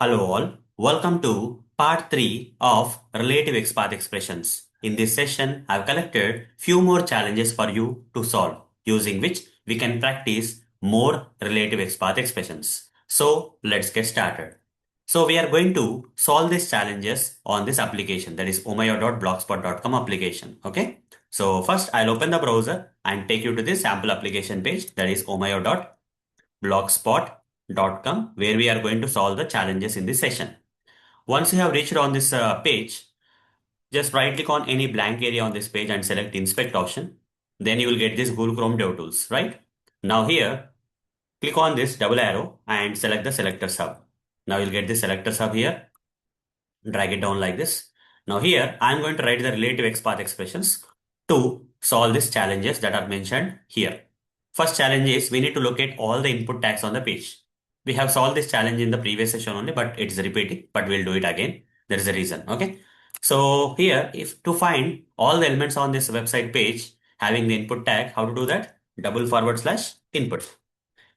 Hello all, welcome to part 3 of relative XPath expressions. In this session, I've collected few more challenges for you to solve, using which we can practice more relative XPath expressions. So let's get started. So we are going to solve these challenges on this application, that is omayo.blogspot.com application. Okay. So first I'll open the browser and take you to this sample application page, that is omayo.blogspot.com, where we are going to solve the challenges in this session. Once you have reached on this page, just right click on any blank area on this page and select inspect option. Then you will get this Google Chrome DevTools, right? Now here, click on this double arrow and select the selector sub. Now you'll get the selector sub here. Drag it down like this. Now here, I'm going to write the relative XPath expressions to solve these challenges that are mentioned here. First challenge is we need to locate all the input tags on the page. We have solved this challenge in the previous session only, but it's repeating, but we'll do it again. There is a reason, okay? So here, if to find all the elements on this website page having the input tag, how to do that? /input.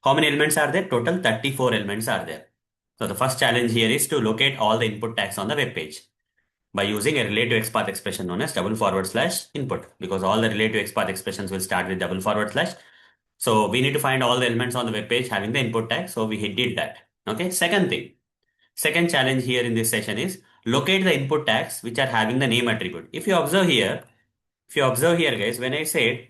How many elements are there? Total 34 elements are there. So the first challenge here is to locate all the input tags on the web page by using a relative XPath expression known as /input, because all the relative XPath expressions will start with /. So we need to find all the elements on the web page having the input tag. So we did that. Okay. Second challenge here in this session is locate the input tags which are having the name attribute. If you observe here guys, when I said,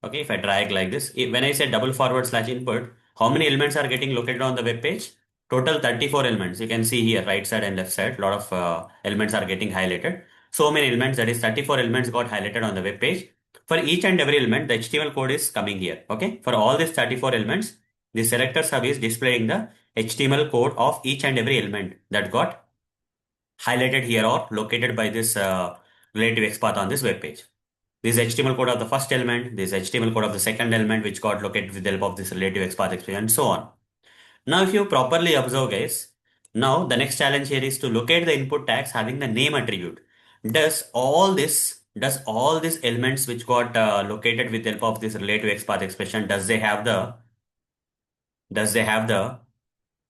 okay, if I drag like this, when I say /input, how many elements are getting located on the web page? Total 34 elements. You can see here, right side and left side, a lot of elements are getting highlighted. So many elements, that is 34 elements got highlighted on the web page. For each and every element, the HTML code is coming here. Okay. For all these 34 elements, the selector sub is displaying the HTML code of each and every element that got highlighted here or located by this relative XPath on this web page. This is HTML code of the first element, this is HTML code of the second element, which got located with the help of this relative XPath expression, and so on. Now, if you properly observe, guys, now the next challenge here is to locate the input tags having the name attribute. Does all these elements which got located with the help of this relative XPath expression, does they have the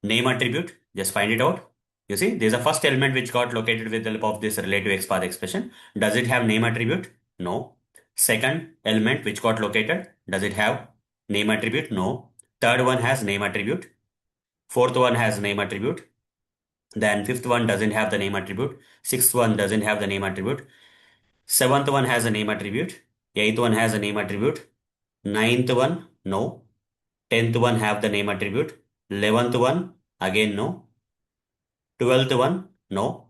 name attribute? Just find it out. You see, there's a first element which got located with the help of this relative XPath expression. Does it have name attribute? No. Second element which got located, does it have name attribute? No. Third one has name attribute. Fourth one has name attribute. Then fifth one doesn't have the name attribute. Sixth one doesn't have the name attribute. Seventh one has a name attribute. Eighth one has a name attribute. Ninth one, no. 10th one have the name attribute. 11th one, again no. 12th one, no.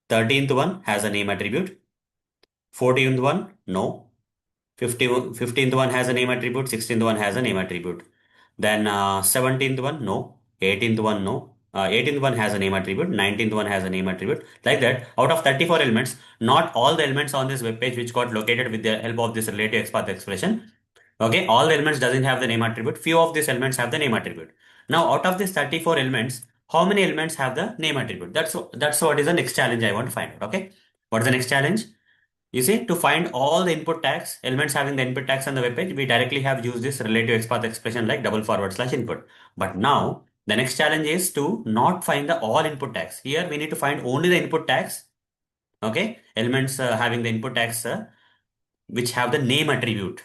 13th one has a name attribute. 14th one, no. 15th one has a name attribute. 16th one has a name attribute. Then 17th one, no. 18th one, no. 18th one has a name attribute. 19th one has a name attribute. Like that, out of 34 elements, not all the elements on this web page which got located with the help of this relative XPath expression. Okay, all the elements doesn't have the name attribute. Few of these elements have the name attribute. Now, out of these 34 elements, how many elements have the name attribute? That's what is the next challenge I want to find out. Okay, what is the next challenge? You see, to find all the input tags, elements having the input tags on the web page, we directly have used this relative XPath expression like /input. But now, the next challenge is to not find the all input tags. Here, we need to find only the input tags. Okay, elements having the input tags which have the name attribute.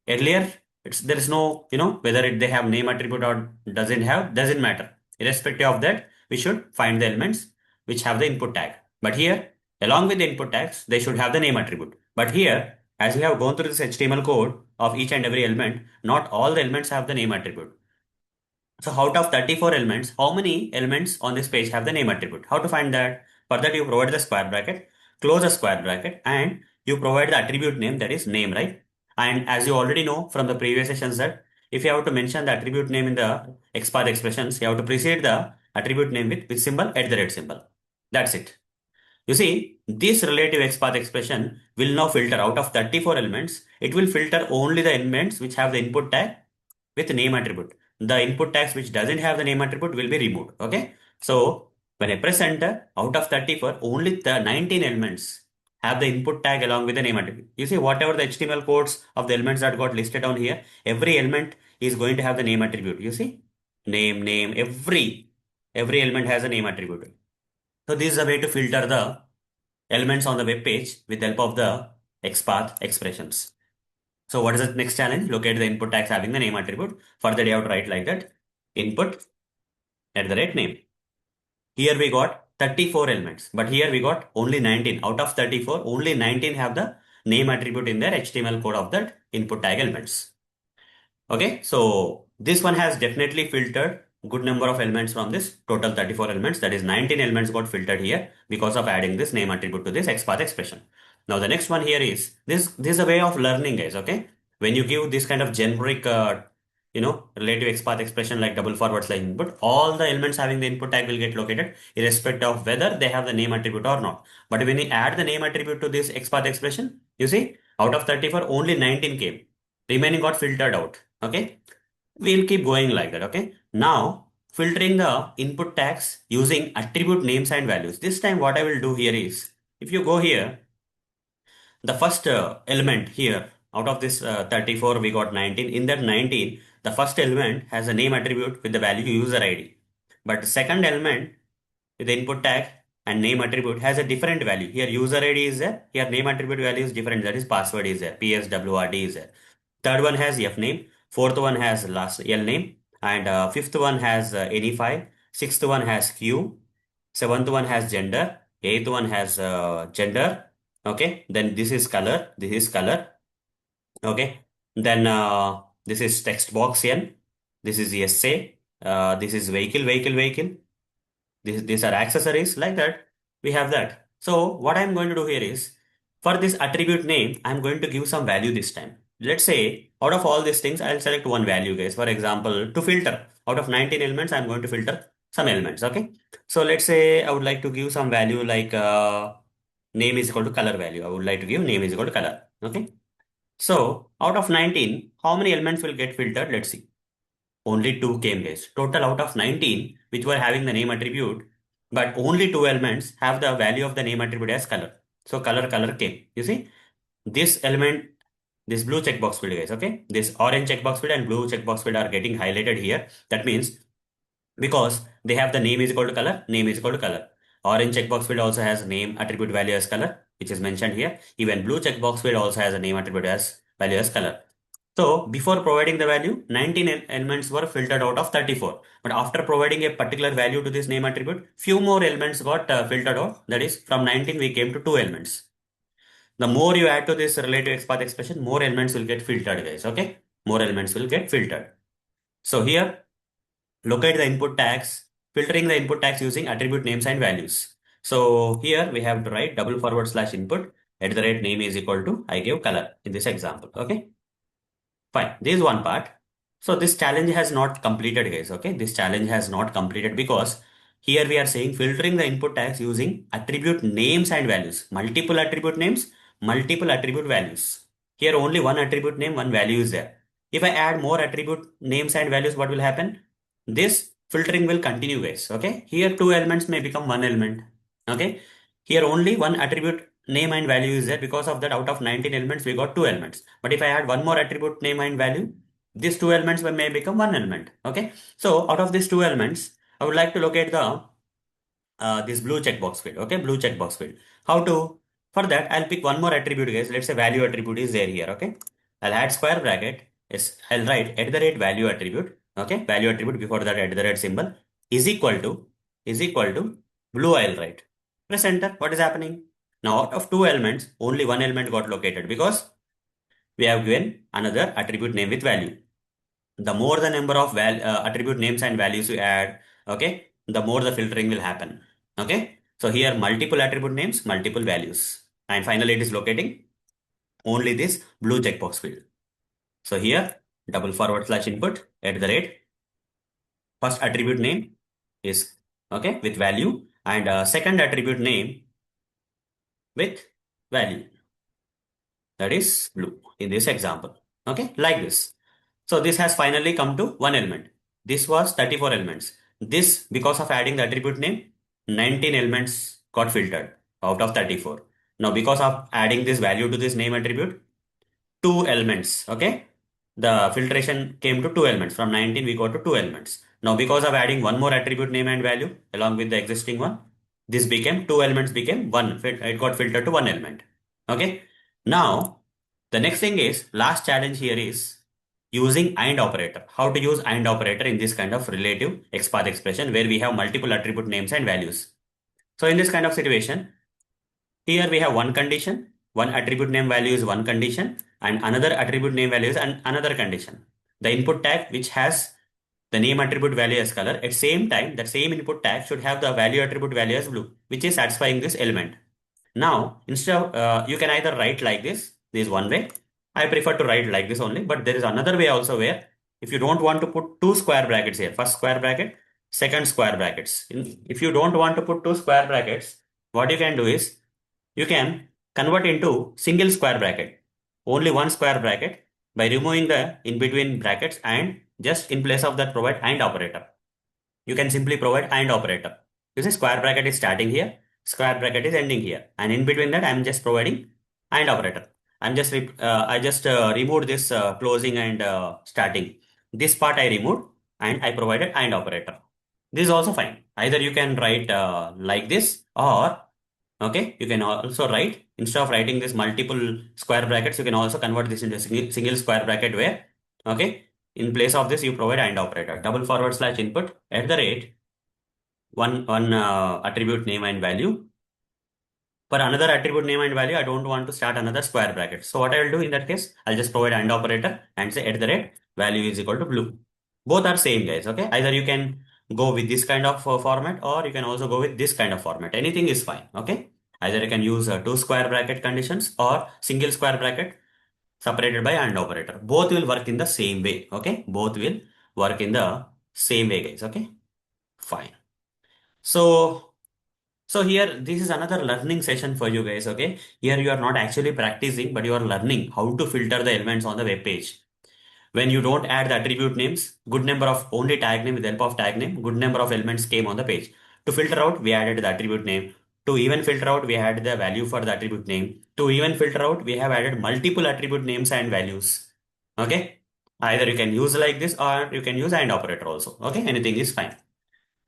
Earlier, there is no, whether they have name attribute or doesn't matter. Irrespective of that, we should find the elements which have the input tag. But here, along with the input tags, they should have the name attribute. But here, as we have gone through this HTML code of each and every element, not all the elements have the name attribute. So out of 34 elements, how many elements on this page have the name attribute? How to find that? For that, you provide the square bracket, close the square bracket, and you provide the attribute name, that is name, right? And as you already know from the previous sessions that if you have to mention the attribute name in the XPath expressions, you have to precede the attribute name with symbol @ symbol. That's it. You see, this relative XPath expression will now filter out of 34 elements. It will filter only the elements which have the input tag with name attribute. The input tags which doesn't have the name attribute will be removed. Okay. So when I press enter, out of 34, only the 19 elements have the input tag along with the name attribute. You see, whatever the HTML codes of the elements that got listed down here, every element is going to have the name attribute. You see, name, every every element has a name attribute. So this is a way to filter the elements on the web page with the help of the XPath expressions. So what is the next challenge? Locate the input tags having the name attribute. For that, you have to write like that: input at the rate name. Here we got 34 elements, but here we got only 19. Out of 34, only 19 have the name attribute in their HTML code of that input tag elements. Okay, so this one has definitely filtered good number of elements from this total 34 elements. That is 19 elements got filtered here because of adding this name attribute to this XPath expression. Now the next one here is this is a way of learning, guys. Okay, when you give this kind of generic relative XPath expression like double forward slash input, all the elements having the input tag will get located irrespective of whether they have the name attribute or not. But when you add the name attribute to this XPath expression, you see out of 34 only 19 came, remaining got filtered out. Okay, we'll keep going like that. Okay, now filtering the input tags using attribute names and values. This time what I will do here is, if you go here, the first element here out of this 34 we got 19. In that 19, the first element has a name attribute with the value user ID, but the second element with the input tag and name attribute has a different value. Here user ID is there, here name attribute value is different, that is password is there, PSWRD is there. Third one has F name, fourth one has last L name, and fifth one has any file, sixth one has Q, seventh one has gender, eighth one has gender. Okay, then this is color, this is color. Okay, then this is text box N, this is essay, this is vehicle. These are accessories like that. We have that. So what I'm going to do here is, for this attribute name, I'm going to give some value this time. Let's say out of all these things, I'll select one value, guys. For example, to filter out of 19 elements, I'm going to filter some elements. Okay. So let's say I would like to give some value like name is equal to color value. I would like to give name is equal to color. Okay. So out of 19, how many elements will get filtered? Let's see. Only 2 came, guys. Total out of 19, which were having the name attribute, but only 2 elements have the value of the name attribute as color. So color came. You see, this element, this blue checkbox field, guys. Okay, this orange checkbox field and blue checkbox field are getting highlighted here. That means because they have the name is equal to color, name is equal to color. Orange checkbox field also has name attribute value as color, which is mentioned here. Even blue checkbox field also has a name attribute as value as color. So before providing the value, 19 elements were filtered out of 34. But after providing a particular value to this name attribute, few more elements got filtered out. That is, from 19 we came to 2 elements. The more you add to this relative XPath expression, more elements will get filtered, guys. Okay, more elements will get filtered. So here, locate the input tags, filtering the input tags using attribute names and values. So here we have to write double forward slash input at the rate name is equal to I give color in this example. Okay. Fine. This is one part. So this challenge has not completed, guys. Okay. This challenge has not completed because here we are saying filtering the input tags using attribute names and values. Multiple attribute names, multiple attribute values. Here only one attribute name, one value is there. If I add more attribute names and values, what will happen? This filtering will continue, guys. Okay. Here two elements may become one element. Okay. Here only one attribute name and value is there. Because of that, out of 19 elements, we got 2 elements. But if I add one more attribute name and value, these 2 elements may become one element. Okay. So out of these 2 elements, I would like to locate the this blue checkbox field. Okay, blue checkbox field. How to? For that, I'll pick one more attribute, guys. Let's say value attribute is there here. Okay. I'll add square bracket. Yes, I'll write at the rate value attribute. Okay, value attribute before that at the rate symbol is equal to blue. I'll write. Press enter. What is happening? Now out of 2 elements, only one element got located because we have given another attribute name with value. The more the number of attribute names and values you add, okay, the more the filtering will happen. Okay. So here multiple attribute names, multiple values. And finally it is locating only this blue checkbox field. So here double forward slash input at the rate. First attribute name is okay with value and second attribute name with value. That is blue in this example. Okay, like this. So this has finally come to one element. This was 34 elements. This, because of adding the attribute name, 19 elements got filtered out of 34. Now, because of adding this value to this name attribute, 2 elements, okay? The filtration came to 2 elements. From 19, we got to 2 elements. Now, because of adding one more attribute name and value along with the existing one, this became two elements became one. It got filtered to one element. Okay. Now, the next thing is last challenge here is using AND operator. How to use AND operator in this kind of relative XPath expression where we have multiple attribute names and values. So in this kind of situation, here we have one condition, one attribute name value is one condition, and another attribute name value is another condition. The input tag which has the name attribute value as color, at same time, that same input tag should have the value attribute value as blue, which is satisfying this element. Now, instead of, you can either write like this is one way. I prefer to write like this only, but there is another way also where if you don't want to put two square brackets here, first square bracket, second square brackets. If you don't want to put two square brackets, what you can do is you can convert into single square bracket, only one square bracket by removing the in between brackets and just in place of that provide AND operator. You can simply provide AND operator. You see square bracket is starting here, square bracket is ending here, and in between that I'm just providing AND operator. I just removed this closing and starting. This part I removed and I provided AND operator. This is also fine. Either you can write like this or okay, you can also write, instead of writing this multiple square brackets, you can also convert this into a single square bracket where, okay, in place of this, you provide AND operator, double forward slash input at the rate, one attribute name and value. For another attribute name and value, I don't want to start another square bracket. So what I will do in that case, I'll just provide AND operator and say at the rate value is equal to blue. Both are same guys, okay? Either you can go with this kind of format or you can also go with this kind of format. Anything is fine, okay? Either you can use two square bracket conditions or single square bracket separated by AND operator. Both will work in the same way, okay? Both will work in the same way guys, okay? Fine. So here, this is another learning session for you guys, okay? Here you are not actually practicing, but you are learning how to filter the elements on the web page. When you don't add the attribute names, good number of only tag name with the help of tag name, good number of elements came on the page. To filter out, we added the attribute name. To even filter out, we had the value for the attribute name. To even filter out, we have added multiple attribute names and values. Okay? Either you can use like this or you can use AND operator also. Okay? Anything is fine.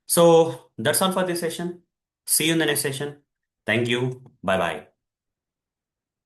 So that's all for this session. See you in the next session. Thank you. Bye bye.